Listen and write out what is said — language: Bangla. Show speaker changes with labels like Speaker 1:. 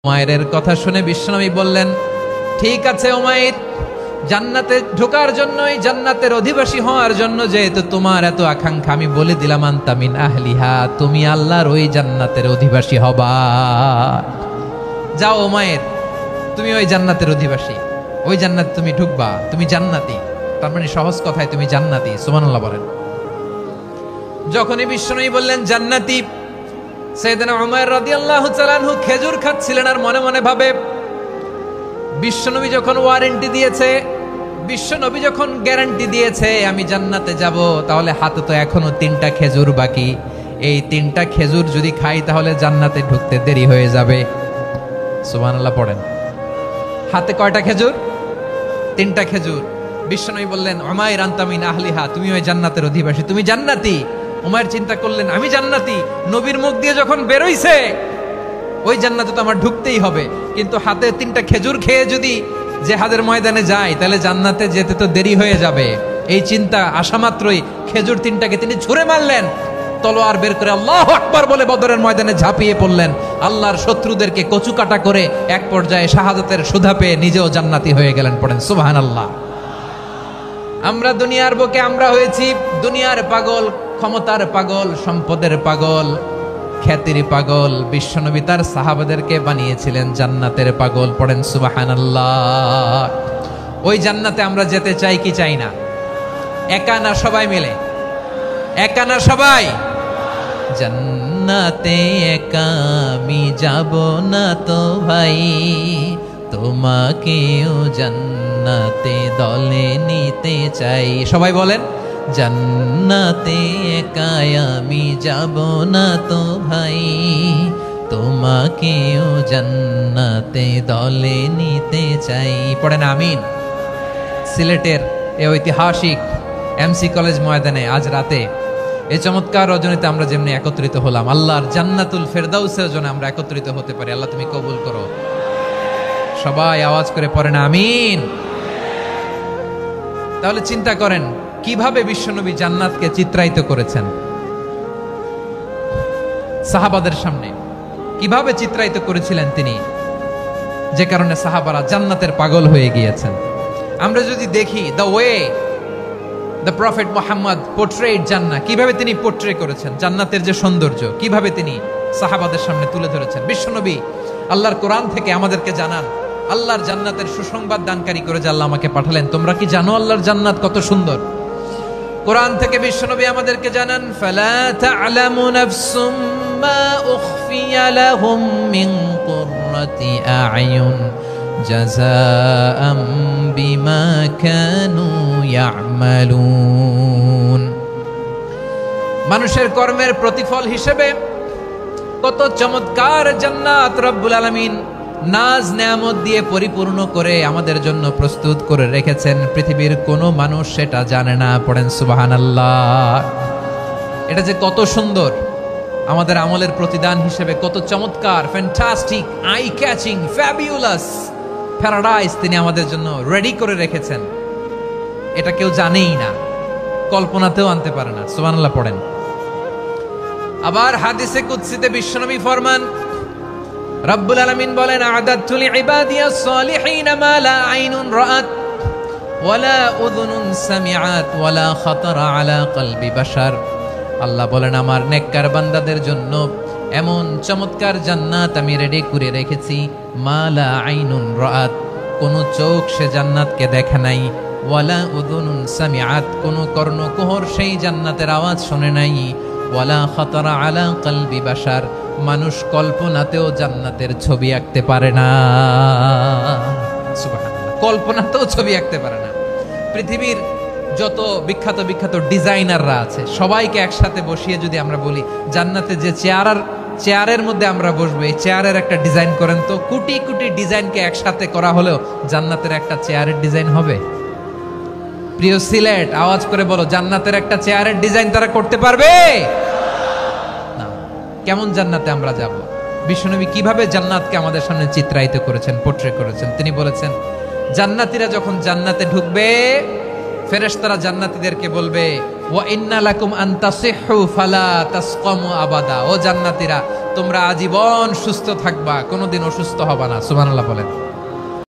Speaker 1: উমাইরের কথা শুনে বিশ্বনবী বললেন, ঠিক আছে উমাইর, জান্নাতে ঢোকার জন্যই, জান্নাতের অধিবাসী হওয়ার জন্য যেহেতু তোমার এত আকাঙ্ক্ষা, আমি বলে দিলাম আনতা মিন আহলিহা, তুমি আল্লাহর ওই জান্নাতের অধিবাসী হবা। যাও উমাইর, তুমি ওই জান্নাতের অধিবাসী, ওই জান্নাতে তুমি ঢুকবা, তুমি জান্নাতি। তার মানে সহজ কথায় তুমি জান্নাতি। সুবহানাল্লাহ বলেন। যখনই বিশ্বনবী বললেন জান্নাতি, সাইয়েদনা উমাইর রাদিয়াল্লাহু তাআলা আনহু খেজুর খাচ্ছিলেন আর মনে মনে ভাবে, বিশ্বনবী যখন ওয়ারেন্টি দিয়েছে, বিশ্বনবী যখন গ্যারান্টি দিয়েছে আমি জান্নাতে যাব, তাহলে হাতে তো এখনো 3টা খেজুর বাকি। এই 3টা খেজুর যদি খাই তাহলে জান্নাতে ঢুকতে দেরি হয়ে যাবে। সুবহানাল্লাহ পড়েন। হাতে কয়টা খেজুর? 3টা খেজুর। বিশ্বনবী বললেন, উমাইর আনতা মিন আহলিহা, তুমি ওই জান্নাতের অধিবাসী, তুমি জান্নাতি। উমাইর চিন্তা করলেন, আমি জান্নাতি, নবীর মুখ দিয়ে যখন বেরোইছে ওই জান্নাতে তো আমার ঢুকতেই হবে, কিন্তু হাতে 3টা খেজুর খেয়ে যদি জিহাদের ময়দানে যাই তাহলে জান্নাতে যেতে তো দেরি হয়ে যাবে। এই চিন্তা আসা মাত্রই খেজুর 3টাকে তিনি ছুঁড়ে মারলেন, তলোয়ার বের করে আল্লাহু আকবার বলে বদরের ময়দানে ঝাঁপিয়ে পড়লেন। আল্লাহর শত্রুদেরকে কচুকাটা করে এক পর্যায়ে শাহাদাতের সুধা পেয়ে নিজেও জান্নাতি হয়ে গেলেন। পড়েন সুবহানাল্লাহ। আমরা দুনিয়ার বুকে আমরা হয়েছি দুনিয়ার পাগল, ক্ষমতার পাগল, সম্পদের পাগল, খ্যাতির পাগল। বিশ্বনবী তার সাহাবাদেরকে বানিয়েছিলেন জান্নাতের পাগল। পড়েন সুবহানাল্লাহ। ওই জান্নাতে আমরা যেতে চাই কি চাই না? একা না সবাই মিলে? একা না সবাই? জান্নাতে একা আমি যাব না তো ভাই, তোমাকেও জান্নাতে দলে নিতে চাই। সবাই বলেন, জান্নাতে একা আমি যাব না তো ভাই, তোমাকেও জান্নাতে দলে নিতে চাই। পড়েন আমিন। সিলেটের এই ঐতিহাসিক এমসি কলেজ ময়দানে আজ রাতে এই চমৎকার রজনীতে আমরা যেমনি একত্রিত হলাম, আল্লাহর জান্নাতুল ফেরদাউসের জন্য আমরা একত্রিত হতে পারি। আল্লাহ তুমি কবুল করো। সবাই আওয়াজ করে পড়েন আমিন। তাহলে চিন্তা করেন কিভাবে বিশ্বনবী জান্নাতকে চিত্রায়িত করেছেন সাহাবাদের সামনে, কিভাবে চিত্রায়িত করেছিলেন তিনি, যে কারণে সাহাবারা জান্নাতের পাগল হয়ে গিয়েছেন। আমরা যদি দেখি the way the prophet Muhammad portrait জান্নাত, কিভাবে তিনি পোর্ট্রে করেছেন জান্নাতের যে সৌন্দর্য, কিভাবে তিনি সাহাবাদের সামনে তুলে ধরেছেন। বিশ্বনবী আল্লাহর কোরআন থেকে আমাদেরকে জানান, আল্লাহর জান্নাতের সুসংবাদ দানকারী করে যে আল্লাহ আমাকে পাঠালেন। তোমরা কি জানো আল্লাহর জান্নাত কত সুন্দর? কোরআন থেকে বিশ্বনবী আমাদেরকে জানান, ফালা তা'লামু নাফসুম মা উখফিয়া লাহুম মিন কুররাতি আ'য়ুন জাযাআম বিমা কানু ইয়া'মালুন। মানুষের কর্মের প্রতিফল হিসেবে কত চমৎকার জান্নাত রব্বুল আলামিন নাজ নেয়ামত দিয়ে পরিপূর্ণ করে আমাদের জন্য প্রস্তুত করে রেখেছেন। পৃথিবীর কোনো মানুষ সেটা জানে না। পড়েন সুবহানাল্লাহ। এটা যে কত সুন্দর, আমাদের আমলের প্রতিদান হিসেবে কত চমৎকার, fantastic, eye catching, fabulous paradise তিনি আমাদের জন্য রেডি করে রেখেছেন। এটা কেউ জানেই না, কল্পনাতেও আনতে পারে না। সুবহানাল্লাহ পড়েন। আবার হাদিসে কুদসিতে বিশ্বনবী ফরমান, রব্বুল আলামিন বলেন, আ'দাতু লিইবাদিয়াস সালিহিনা মা লা আইনুন রাআত ওয়ালা উযুনুন সামিআত ওয়ালা খাতারা আলা কলবি বাশার। আল্লাহ বলেন, আমার নেককার বান্দাদের জন্য এমন চমৎকার জান্নাত আমি রেডি করে রেখেছি, মা লা আইনুন রাআত, কোন চোখ সে জান্নাতকে দেখে নাই, ওয়ালা উযুনুন সামিআত, কোন কর্ণকুহর সেই জান্নাতের আওয়াজ শুনে নাই, ওয়ালা খাতারা আলা কলবি বাশার, মানুষ কল্পনাতেও জান্নাতের ছবি আঁকতে পারে না। সুবহানাল্লাহ, কল্পনাতেও ছবি আঁকতে পারে না। পৃথিবীর যত বিখ্যাত বিখ্যাত ডিজাইনাররা আছে সবাইকে একসাথে বসিয়ে যদি আমরা বলি জান্নাতে যে চেয়ারের মধ্যে আমরা বসবো, এই চেয়ারের একটা ডিজাইন করেন তো, কোটি কোটি ডিজাইনকে একসাথে করা হলেও জান্নাতের একটা চেয়ারের ডিজাইন হবে? প্রিয় সিলেট, আওয়াজ করে বলো, জান্নাতের একটা চেয়ারের ডিজাইন তারা করতে পারবে না। কেমন জান্নাতে আমরা যাব? বিশ্বনবী কিভাবে জান্নাতকে আমাদের সামনে চিত্রায়িত করেছেন, পোর্ট্রে করেছেন। তিনি বলেছেন, জান্নাতীরা যখন জান্নাতে ঢুকবে, ফেরেশতারা জান্নাতীদেরকে বলবে, ওয়া ইন্না লাকুম আন তাসিহু ফালা তাসকামু আবাদা। ও জান্নাতীরা, তোমরা আজীবন সুস্থ থাকবা, কোনোদিন অসুস্থ হবা না। সুবহানাল্লাহ বলেন।